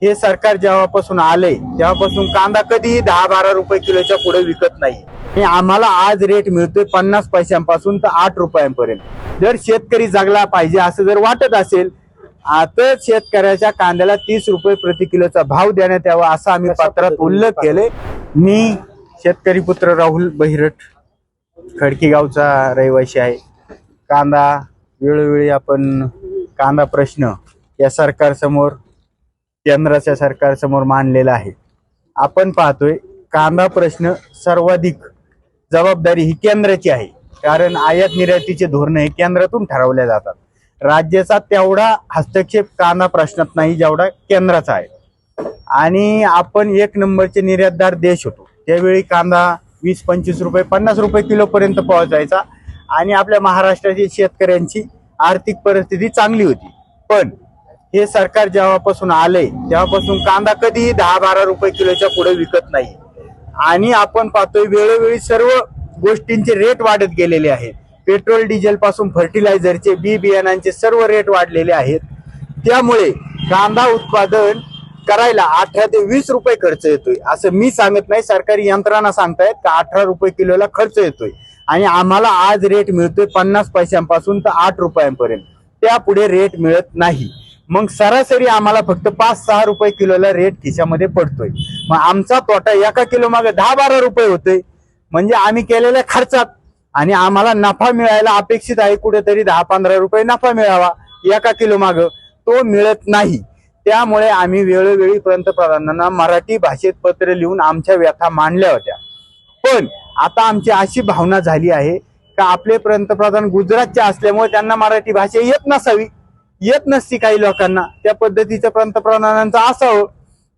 हे सरकार जेव्हापासून आले तेव्हापासून कांदा कधीही 10-12 रुपये किलोच्या पुढे विकत नाही। आणि आम्हाला आज रेट मिळतोय 50 पैशांपासून तर 8 रुपयांपर्यंत। जर शेतकरी जगला पाहिजे असं जर वाटत असेल तर शेतकऱ्याच्या कांद्याला 30 रुपये प्रति किलोचा भाव देण्यात यावा असा आम्ही पत्रात उल्लेख केले। मी शेतकरी पुत्र राहुल बहिरट खडकी गावचा रहिवासी आहे। कांदा वेळोवेळी आपण कांदा प्रश्न या सरकारसमोर केंद्राच्या सरकारसमोर मांडलेला आहे। आपण पाहतोय कांदा प्रश्न सर्वाधिक जबाबदारी ही केंद्राची आहे, कारण आयात निर्यातीचे धोरण हे केंद्रातून ठरवले जातात। राज्याचा तेवढा हस्तक्षेप कांदा प्रश्नात नाही जेवढा केंद्राचा आहे। आणि आपण 1 नंबरचे निर्यातदार देश होतो, त्यावेळी कांदा 20-25 रुपये 50 रुपये किलो पर्यंत पोहोचायचा आणि आपल्या महाराष्ट्रातील शेतकऱ्यांची आर्थिक परिस्थिती चांगली होती। पण हे सरकार जेव्हापासून आले तेव्हापासून कांदा कधीही 10-12 रुपये किलोच्या पुढे विकत नाही। आणि आपण पाहतोय वेळोवेळी सर्व गोष्टींचे रेट वाढत गेलेले आहेत। पेट्रोल डिझेल पासून फर्टिलायझरचे बी बियाणांचे सर्व रेट वाढलेले आहेत। त्यामुळे कांदा उत्पादन करायला 18 ते 20 रुपये खर्च येतोय, असं मी सांगत नाही, सरकारी यंत्रणा सांगतायत का 18 रुपये किलोला खर्च येतोय। आणि आम्हाला आज रेट मिळतोय 50 पैशांपासून तर 8 रुपयांपर्यंत, त्यापुढे रेट मिळत नाही। मग सरासरी आम्हाला फक्त 5-6 रुपये किलोला रेट खिशामध्ये पडतोय। मग आमचा तोटा एका किलो मागे 10-12 रुपये होतोय, म्हणजे आम्ही केलेल्या खर्चात आणि आम्हाला नफा मिळायला अपेक्षित आहे कुठेतरी 10-15 रुपये नफा मिळावा एका किलो मागे, तो मिळत नाही। त्यामुळे आम्ही वेळोवेळी पंतप्रधानांना मराठी भाषेत पत्र लिहून आमच्या व्यथा मांडल्या होत्या। पण आता आमची अशी भावना झाली आहे का आपले पंतप्रधान गुजरातचे असल्यामुळे त्यांना मराठी भाषा येत नसती काही लोकांना, त्या पद्धतीचं पंतप्रधानांचं असावं।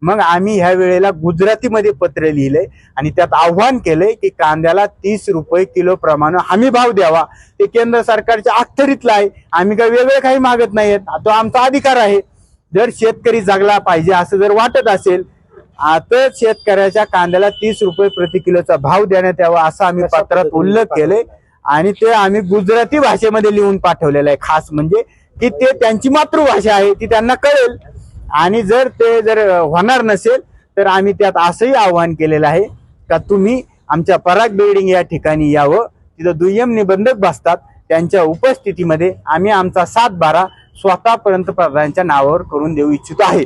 मग आम्ही ह्या वेळेला गुजरातीमध्ये पत्र लिहिले आणि त्यात आव्हान केले की कांद्याला 30 रुपये किलो प्रमाणे हमी भाव द्यावा। ते केंद्र सरकारच्या अखत्यारीतलं आहे, आम्ही काही वेगळे काही मागत नाहीत, तो आमचा अधिकार आहे। जर शेतकरी जगला पाहिजे असं जर वाटत असेल तर शेतकऱ्याच्या कांद्याला 30 रुपये प्रति किलोचा भाव देण्यात यावा असा आम्ही पत्रात उल्लेख केले। आणि ते आम्ही गुजराती भाषेमध्ये लिहून पाठवलेलं आहे, खास म्हणजे की ते त्यांची मातृभाषा आहे, ती त्यांना कळेल। आणि जर ते होणार नसेल तर आम्ही त्यात असंही आवाहन केलेलं आहे का तुम्ही आमच्या पराग बिल्डिंग या ठिकाणी यावं, तिथं दुय्यम निबंधक बसतात, त्यांच्या उपस्थितीमध्ये आम्ही आमचा 7-12 स्वतः पंतप्रधानांच्या नावावर करून देऊ इच्छितो आहे।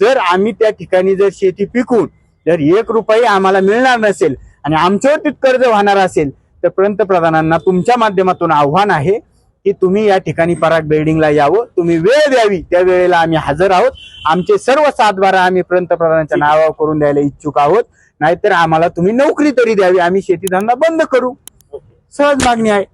जर आम्ही त्या ठिकाणी जर शेती पिकून जर 1 रुपया आम्हाला मिळणार नसेल आणि आमच्यावरती कर्ज होणार असेल तर पंतप्रधानांना तुमच्या माध्यमातून आव्हान आहे की तुम्ही या ठिकाणी पराग बिल्डिंगला यावं, तुम्ही वेळ द्यावी, त्या वेळेला आम्ही हजर आहोत। आमचे सर्व 7-12 आम्ही पंतप्रधानांच्या नावावर करून द्यायला इच्छुक आहोत, नाहीतर आम्हाला तुम्ही नोकरी तरी द्यावी, आम्ही शेतीधंदा बंद करू, सहज मागणी आहे।